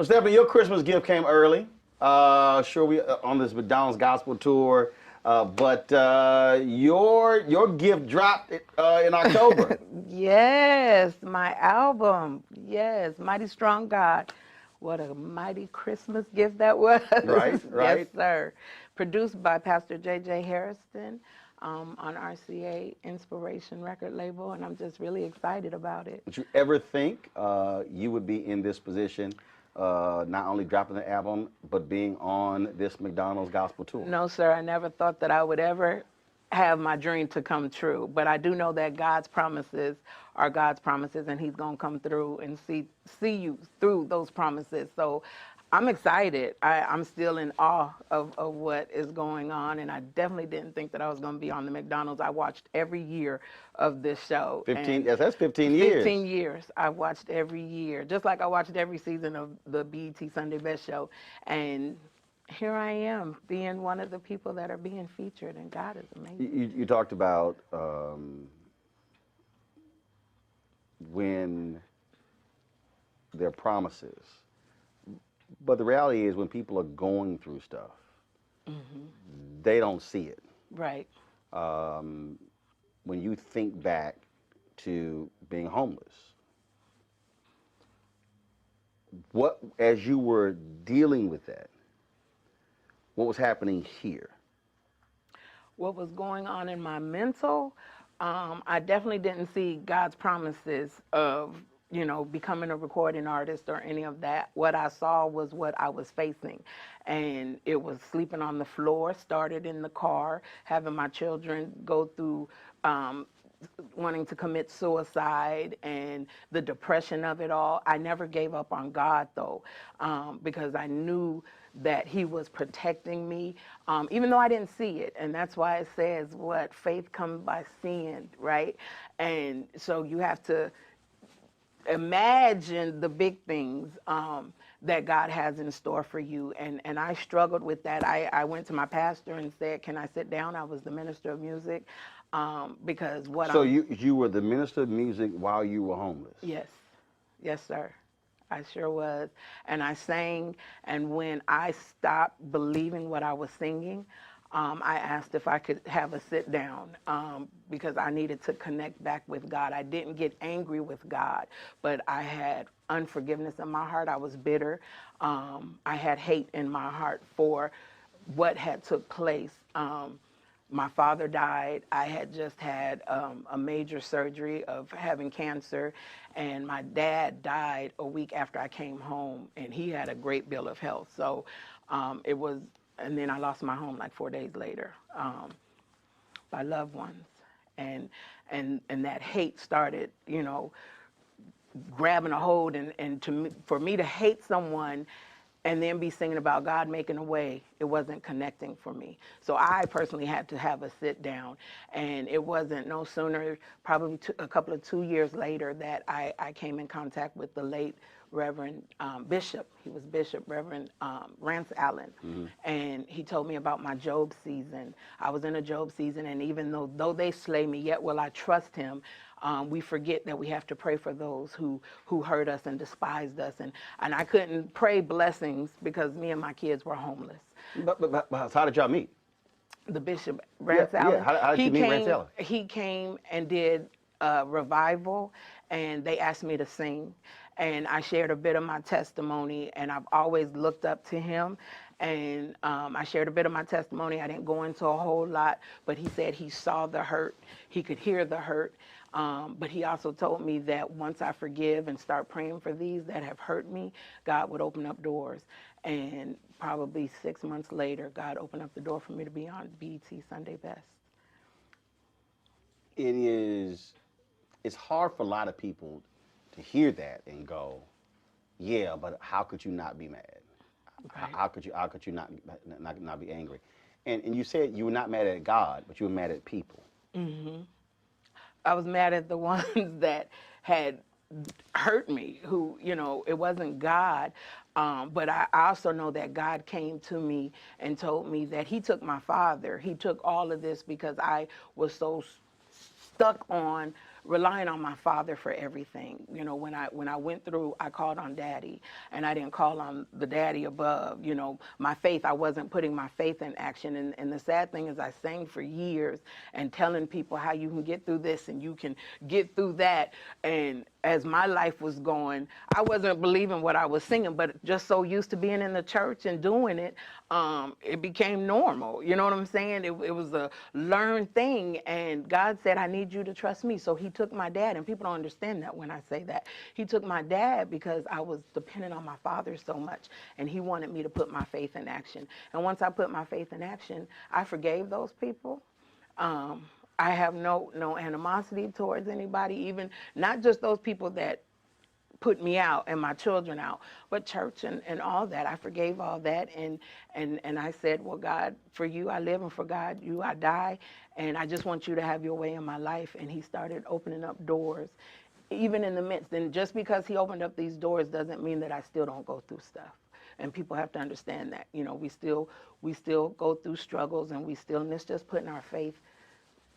So Stephanie, your Christmas gift came early. Sure, we on this McDonald's gospel tour, but your gift dropped in October. Yes, my album. Yes, Mighty Strong God. What a mighty Christmas gift that was. Right, Yes, right. sir. Produced by Pastor J.J. Harrison on RCA Inspiration record label, and I'm just really excited about it. Did you ever think you would be in this position, not only dropping the album, but being on this McDonald's gospel tour? No, sir, I never thought that I would ever have my dream to come true. But I do know that God's promises are God's promises, and He's going to come through and see you through those promises. So I'm excited. I'm still in awe of what is going on, and I definitely didn't think that I was going to be on the McDonald's. I watched every year of this show. 15, yes, that's 15 years. 15 years. I watched every year, just like I watched every season of the BET Sunday Best Show. And here I am being one of the people that are being featured, and God is amazing. You talked about when there are promises, but the reality is when people are going through stuff, they don't see it. Right. When you think back to being homeless, what, as you were dealing with that, what was happening here? What was going on in my mental, I definitely didn't see God's promises of, becoming a recording artist or any of that. What I saw was what I was facing. And it was sleeping on the floor, started in the car, having my children go through wanting to commit suicide and the depression of it all. I never gave up on God, though, because I knew that He was protecting me, even though I didn't see it. And that's why it says, what, faith comes by seeing, right? And so you have to imagine the big things that God has in store for you. And I struggled with that. I went to my pastor and said, can I sit down? I was the minister of music. Because what So you were the minister of music while you were homeless? Yes. Yes, sir. I sure was. And I sang, and when I stopped believing what I was singing, I asked if I could have a sit down because I needed to connect back with God. I didn't get angry with God, but I had unforgiveness in my heart. I was bitter. I had hate in my heart for what had took place. My father died. I had just had a major surgery of having cancer, and my dad died a week after I came home, and he had a great bill of health. So it was, and then I lost my home like 4 days later by loved ones, and that hate started, grabbing a hold, and for me to hate someone and then be singing about God making a way, it wasn't connecting for me. So I personally had to have a sit down, and it wasn't no sooner, probably a couple of 2 years later, that I came in contact with the late Reverend Bishop. He was Bishop Reverend Rance Allen, and he told me about my Job season. I was in a Job season, and even though they slay me, yet will I trust him. We forget that we have to pray for those who hurt us and despised us. And I couldn't pray blessings because me and my kids were homeless. But how did y'all meet? The Bishop, Rance Allen. Yeah. How did you meet Rance Allen? He came and did a revival, and they asked me to sing. And I shared a bit of my testimony, and I've always looked up to him. And I shared a bit of my testimony. I didn't go into a whole lot, but he said he saw the hurt. He could hear the hurt. But he also told me that once I forgive and start praying for these that have hurt me, God would open up doors. And probably 6 months later, God opened up the door for me to be on BET Sunday Best. It's hard for a lot of people to hear that and go, yeah, but how could you not be mad? Right. How could you not be angry? And you said you were not mad at God, but you were mad at people. Mm-hmm. I was mad at the ones that had hurt me, who, it wasn't God. But I also know that God came to me and told me that he took my father. He took all of this because I was so stuck on relying on my father for everything. You know, when I went through, I called on Daddy, and I didn't call on the daddy above. You know, my faith, I wasn't putting my faith in action. And the sad thing is, I sang for years and telling people how you can get through this and you can get through that. And as my life was going, I wasn't believing what I was singing, but just so used to being in the church and doing it, it became normal. You know what I'm saying? It was a learned thing, and God said, I need you to trust me. So he took my dad, and people don't understand that when I say that. He took my dad because I was dependent on my father so much, and he wanted me to put my faith in action. And once I put my faith in action, I forgave those people. I have no animosity towards anybody, even not just those people that put me out and my children out, but church and all that. I forgave all that, and I said, well, God, for you I live, and for God you I die, and I just want you to have your way in my life. And he started opening up doors, even in the midst. And just because he opened up these doors doesn't mean that I still don't go through stuff. And people have to understand that. You know, we still go through struggles, and it's just putting our faith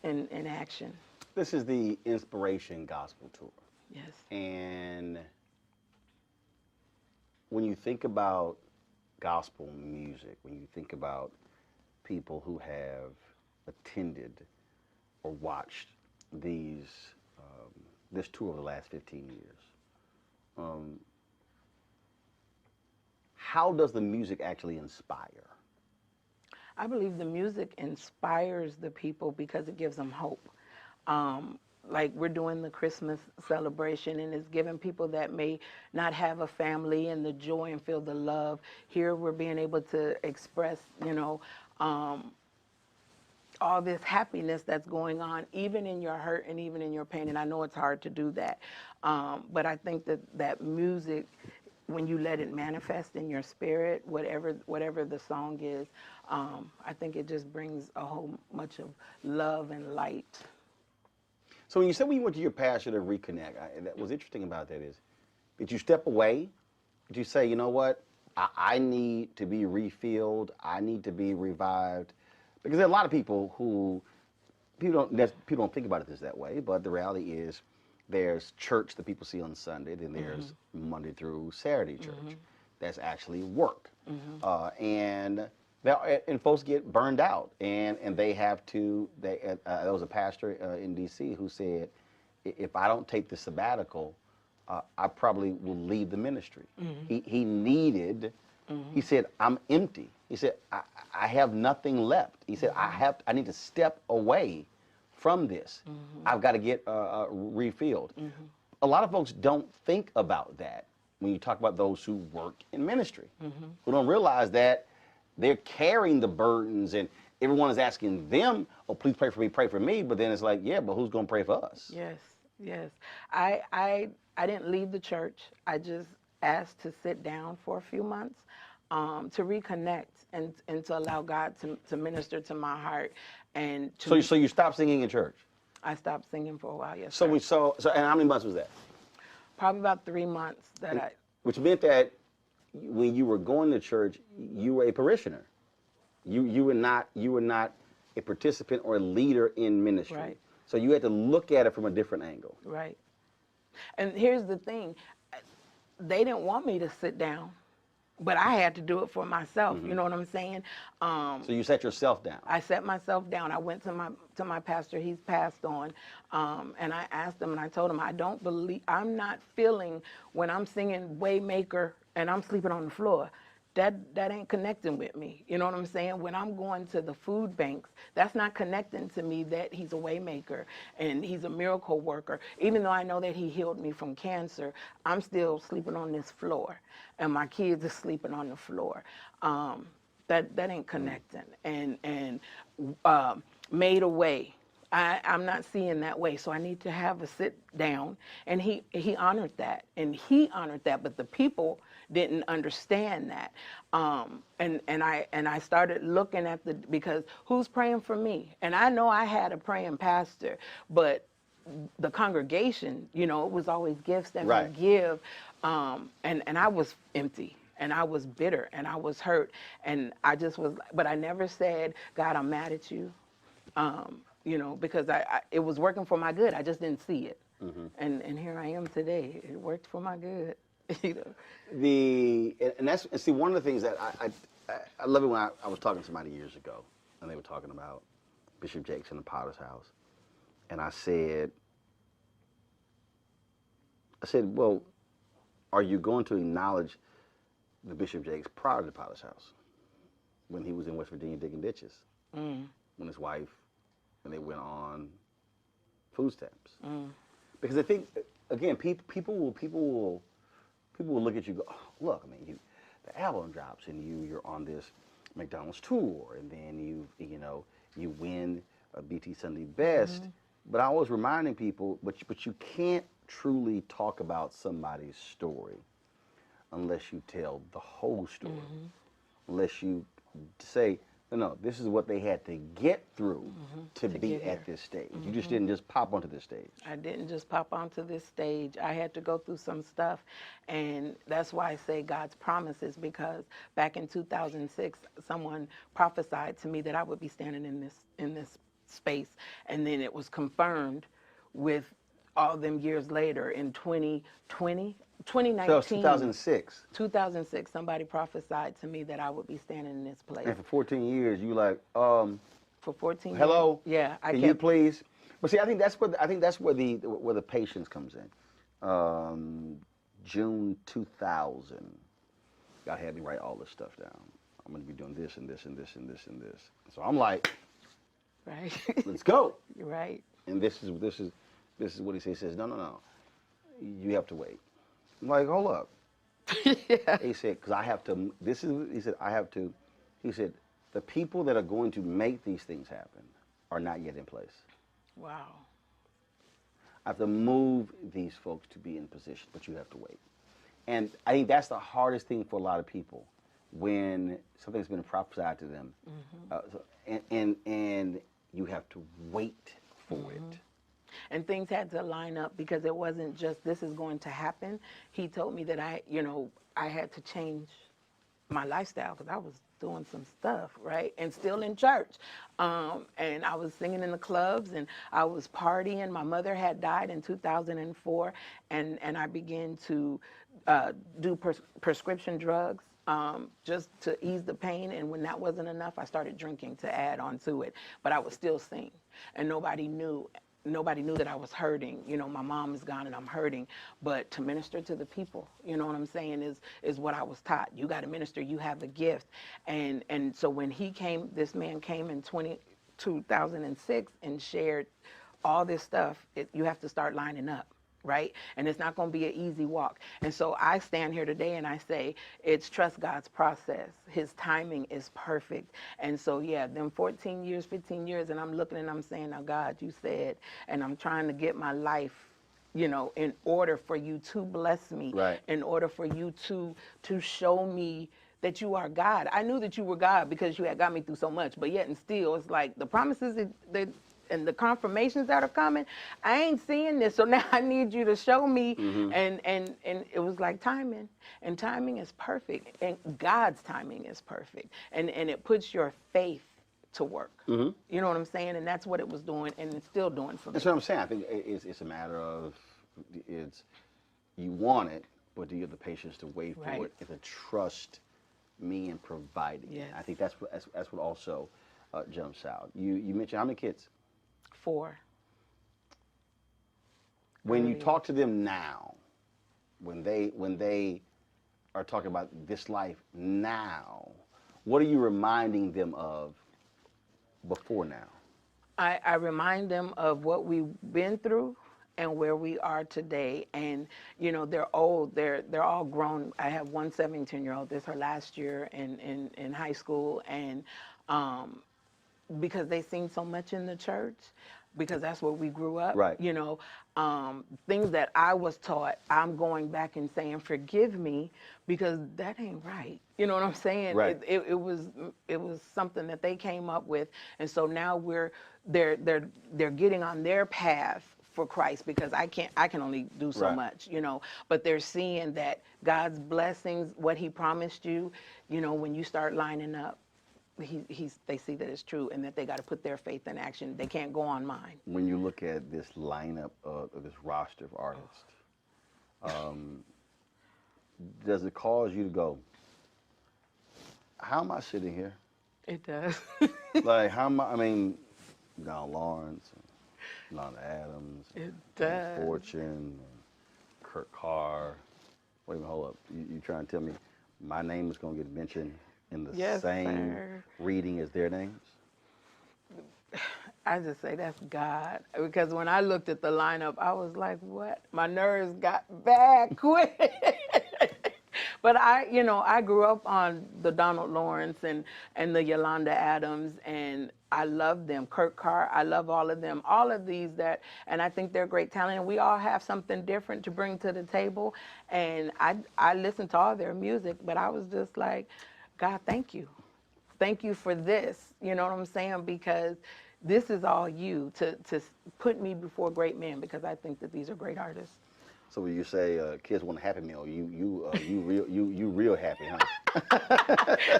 in action. This is the Inspiration Gospel Tour. Yes. And when you think about gospel music, when you think about people who have attended or watched this tour over the last 15 years, how does the music actually inspire? I believe the music inspires the people because it gives them hope. Like we're doing the Christmas celebration, and it's giving people that may not have a family and the joy and feel the love. Here we're being able to express, all this happiness that's going on, even in your hurt and even in your pain. And I know it's hard to do that. But I think that music, when you let it manifest in your spirit, whatever the song is, I think it just brings a whole much of love and light. So when you said when you went to your pastor to reconnect, that was interesting about that is, did you step away? Did you say, you know what, I need to be refilled, I need to be revived? Because there are a lot of people people don't think about it that way, but the reality is there's church that people see on Sunday, then there's Monday through Saturday church. That's actually work. And folks get burned out, and they have to. There was a pastor in D.C. who said, "If I don't take the sabbatical, I probably will leave the ministry." He needed. He said, "I'm empty." He said, "I have nothing left." He said, "I need to step away from this. I've got to get refilled." A lot of folks don't think about that when you talk about those who work in ministry, who don't realize that they're carrying the burdens, and everyone is asking them, "Oh, please pray for me." But then it's like, yeah, but who's going to pray for us? Yes. I didn't leave the church. I just asked to sit down for a few months to reconnect and to allow God to minister to my heart. And so you stopped singing in church? I stopped singing for a while, yes. So and how many months was that? Probably about 3 months which meant that when you were going to church, you were a parishioner. You were not a participant or a leader in ministry. Right. So you had to look at it from a different angle. Right. And here's the thing. They didn't want me to sit down, but I had to do it for myself. You know what I'm saying? So you set yourself down. I set myself down. I went to my pastor. He's passed on. And I asked him, and I told him, I'm not feeling when I'm singing Waymaker and I'm sleeping on the floor. That ain't connecting with me. You know what I'm saying? When I'm going to the food banks, that's not connecting to me that he's a way maker and he's a miracle worker. Even though I know that he healed me from cancer, I'm still sleeping on this floor, and my kids are sleeping on the floor. That ain't connecting. And made a way. I'm not seeing that way, so I need to have a sit down. And he honored that, but the people didn't understand that. And I started looking at because who's praying for me? And I know I had a praying pastor, but the congregation, it was always gifts that we give. And I was empty. And I was bitter, and I was hurt, and I just was, but I never said, God, I'm mad at you. you know, because it was working for my good. I just didn't see it. And here I am today. It worked for my good. You know. And see, one of the things that I love it when I was talking to somebody years ago, and they were talking about Bishop Jakes in the Potter's house, and I said, well, are you going to acknowledge the Bishop Jakes prior to the Potter's house, when he was in West Virginia digging ditches, when his wife, when they went on food stamps? Because I think, again, people will look at you and go, oh, look, I mean, the album drops and you're on this McDonald's tour, and then you win a BT Sunday Best. But I was reminding people, but you can't truly talk about somebody's story unless you tell the whole story. Unless you say, no, this is what they had to get through to be at this stage. You just didn't just pop onto this stage. I didn't just pop onto this stage. I had to go through some stuff, and that's why I say God's promises, because back in 2006, someone prophesied to me that I would be standing in this space, and then it was confirmed with all them years later in 2019. So 2006. 2006, somebody prophesied to me that I would be standing in this place. And for 14 years, you like, for 14 hello, years. Yeah, can you please? But see, I think that's where the patience comes in. June 2000, God had me write all this stuff down. I'm going to be doing this and this and this and this and this. So I'm like, right, let's go. Right. And this is what he says. He says, no, you have to wait. I'm like, hold up. Yeah. He said, because I have to. He said, the people that are going to make these things happen are not yet in place. Wow. I have to move these folks to be in position, but you have to wait. And I think that's the hardest thing for a lot of people, when something's been prophesied to them, and you have to wait for it. And things had to line up, because it wasn't just this is going to happen. He told me that I had to change my lifestyle, because I was doing some stuff, right? And still in church. And I was singing in the clubs, and I was partying. My mother had died in 2004, and I began to do prescription drugs just to ease the pain. And when that wasn't enough, I started drinking to add on to it. But I would still sing, and nobody knew that I was hurting. You know, my mom is gone and I'm hurting, but to minister to the people, you know what I'm saying, is what I was taught. You got to minister, you have the gift. And so when this man came in 2006 and shared all this stuff, you have to start lining up. Right? And it's not going to be an easy walk. And so I stand here today and I say, it's trust God's process. His timing is perfect. And so, yeah, them 14 years, 15 years, and I'm looking and I'm saying, now, God, you said, and I'm trying to get my life, you know, in order for you to bless me, right, in order for you to show me that you are God. I knew that you were God because you had got me through so much, but yet and still, it's like the promises that and the confirmations that are coming, I ain't seeing this. So now I need you to show me. And it was like timing. And timing is perfect. And God's timing is perfect. And it puts your faith to work. You know what I'm saying? And that's what it was doing, and it's still doing for me. That's what I'm saying. I think it's a matter of, you want it, but do you have the patience to wait for it, and to trust me in providing it. I think that's what also jumps out. You mentioned how many kids? 4. When you talk to them now, when they are talking about this life now, what are you reminding them of before now? I remind them of what we've been through and where we are today. And, you know, they're old. They're all grown. I have one 17-year-old. This is her last year in high school. And because they've seen so much in the church, because that's where we grew up, you know, things that I was taught, I'm going back and saying, forgive me, because that ain't right. You know what I'm saying? Right. It was something that they came up with. And so now they're getting on their path for Christ, because I can only do so much, you know, but they're seeing that God's blessings, what he promised you, you know, when you start lining up, they see that it's true and that they got to put their faith in action. They can't go on mine. When you look at this lineup of this roster of artists, does it cause you to go, how am I sitting here? It does. Like, how am I mean, Don Lawrence, and Yolanda Adams, It and does. Fortune, and Kurt Carr. Wait a minute, hold up. You trying to tell me my name is going to get mentioned in the Yes, same sir. reading as their names? I just say that's God. Because when I looked at the lineup, I was like, what? My nerves got bad quick. But I grew up on the Donald Lawrence and the Yolanda Adams, and I love them. Kurt Carr, I love all of them. All of these and I think they're great talent. And we all have something different to bring to the table. And I listen to all their music, but I was just like, God, thank you. Thank you for this. You know what I'm saying? Because this is all you to put me before great men, because I think that these are great artists. So when you say kids want a Happy Meal, you real happy, huh?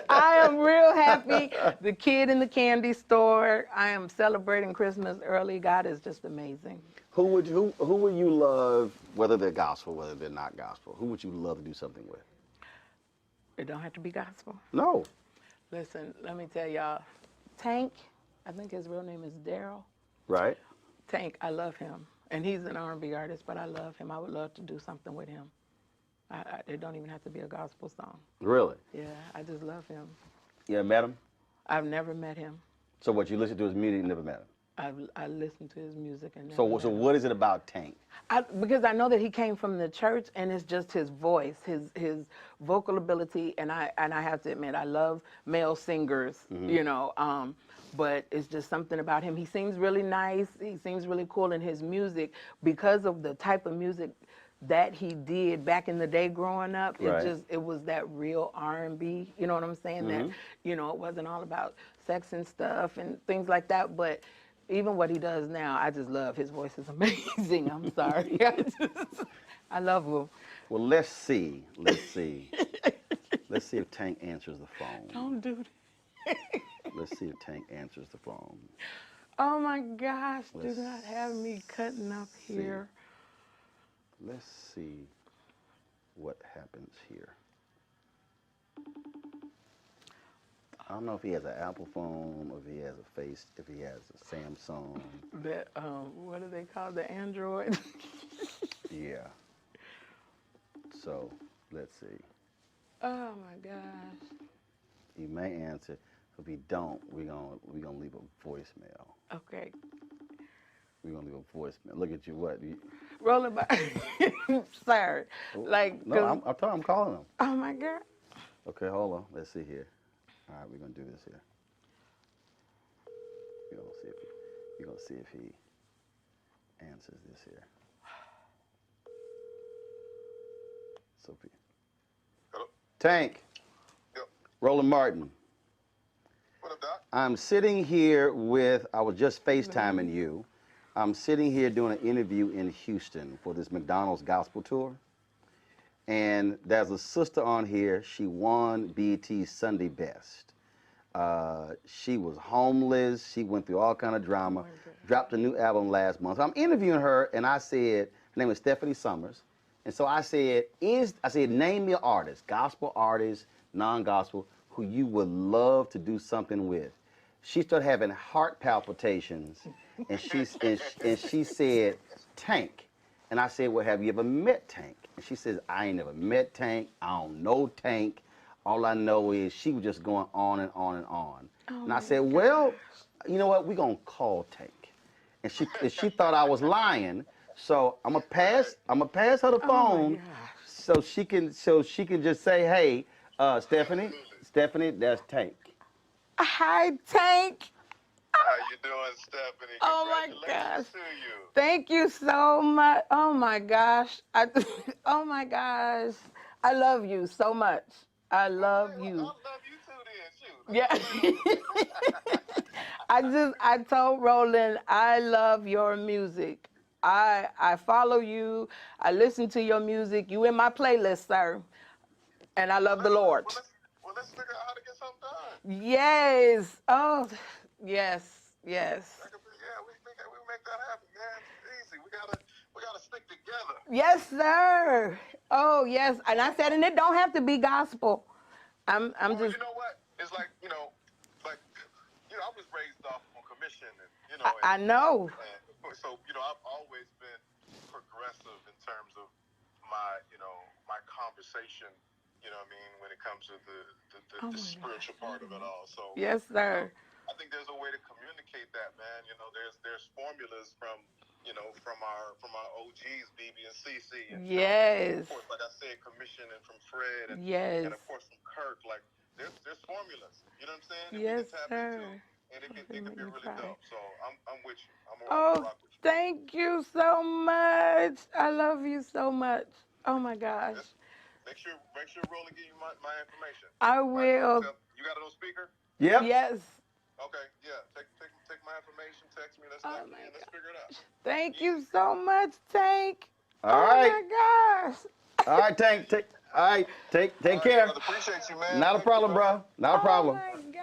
I am real happy. The kid in the candy store. I am celebrating Christmas early. God is just amazing. Who would you love, whether they're gospel, whether they're not gospel? Who would you love to do something with? It don't have to be gospel. No. Listen, let me tell y'all. Tank, I think his real name is Daryl. Right. Tank, I love him. And he's an R&B artist, but I love him. I would love to do something with him. It don't even have to be a gospel song. Really? Yeah, I just love him. You ever met him? I've never met him. So what, you listen to his music and never met him? I listened to his music and never So met him. what is it about Tank? Because I know that he came from the church, and it's just his voice, his vocal ability, and I have to admit, I love male singers, but it's just something about him. He seems really nice. He seems really cool in his music because of the type of music that he did back in the day growing up. Right. It was that real R&B, you know what I'm saying? That, it wasn't all about sex and stuff and things like that, but even what he does now, I just love. His voice is amazing. I'm sorry. I love him. Well, let's see. Let's see if Tank answers the phone. Don't do that. Let's see if Tank answers the phone. Oh my gosh, Let's do not have me cutting up here. Let's see what happens here. I don't know if he has an Apple phone, or if he has if he has a Samsung. That what do they call the Android? Yeah. So let's see. Oh my gosh. He may answer. If he don't, we're gonna leave a voicemail. Okay. We're gonna leave a voicemail. Look at you. What? Rolling by. Sorry. Like. No, I'm calling him. Oh my God. Okay, hold on. Let's see here. All right, we're gonna do this here. We're gonna see if he answers this here. Sophie. Hello? Tank. Yep. Roland Martin. What up, Doc? I'm sitting here with, I was just FaceTiming you. I'm sitting here doing an interview in Houston for this McDonald's gospel tour. And there's a sister on here. She won BET's Sunday Best. She was homeless. She went through all kind of drama. Dropped a new album last month. So I'm interviewing her, and I said, her name is Stephanie Summers. And so I said, name me an artist, gospel artist, non-gospel, who you would love to do something with. She started having heart palpitations, and she said, Tank. And I said, well, have you ever met Tank? And she says, I ain't never met Tank. I don't know Tank. All I know is she was just going on and on and on. Oh and I said, well, you know what? We're going to call Tank. And she thought I was lying. So I'm gonna pass her the phone so she can just say, hey, Stephanie, that's Tank. Hi, Tank. How you doing, Stephanie? Oh my Congratulations gosh. to you. Thank you so much. Oh my gosh. Oh my gosh. I love you so much. I love you. I love you too then, shoot. Yeah. I told Roland, I love your music. I follow you. I listen to your music. You in my playlist, sir. And I love the Lord. Well, let's figure out how to get something done. Yes. Oh, yes. Yes. Yeah, we make that happen, man. It's easy. We gotta stick together. Yes, sir. Oh, yes. And I said, and it don't have to be gospel. I'm Well, just. you know what? It's like, I was raised off on commission, and I know. and so I've always been progressive in terms of my my conversation. You know what I mean, when it comes to the spiritual part of it all. So Yes, sir. I think there's a way to communicate that, man. There's formulas from our OGs, BB and CC, and Yes. of course, like I said, Commission, and from Fred, and Yes. and of course from Kirk. Like there's formulas. You know what I'm saying? Yes, that we can tap sir. into, and it can be really dope. So I'm with you. I'm Oh, rock with you. thank you so much. I love you so much. Oh my gosh. Make sure Roland give you my information. I will. You got it on speaker? Yep. Yes. Okay, yeah. Take my information. Text me. Let's lock in. Let's figure it out. Thank you so much, Tank. All right. Oh my gosh. All right, Tank. Take care. Brother, appreciate you, man. Not a problem, bro. Not a problem. Oh my gosh.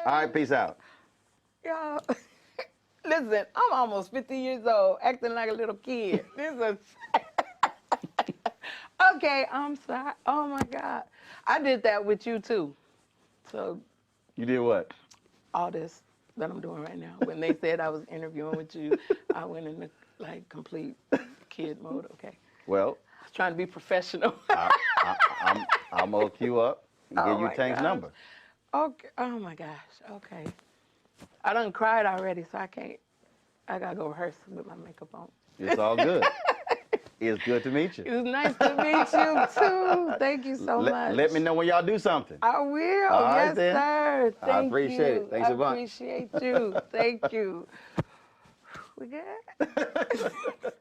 All right, peace out. Yo. Listen, I'm almost 50 years old, acting like a little kid. This is. Okay, I'm sorry. Oh my God. I did that with you too. So. You did what? All this that I'm doing right now. When they said I was interviewing with you, I went into like complete kid mode. Okay. Well, I was trying to be professional. I'm gonna hook you up and Oh give you my Tank's gosh. number. Okay. Oh my gosh. Okay. I done cried already, so I can't. I gotta go rehearse with my makeup on. It's all good. It's good to meet It you. was nice to meet you too. Thank you so much. Let me know when y'all do something. I will. All right, Yes, then. sir. Thank I appreciate it. Thanks I a bunch. appreciate you. Thank you. We good?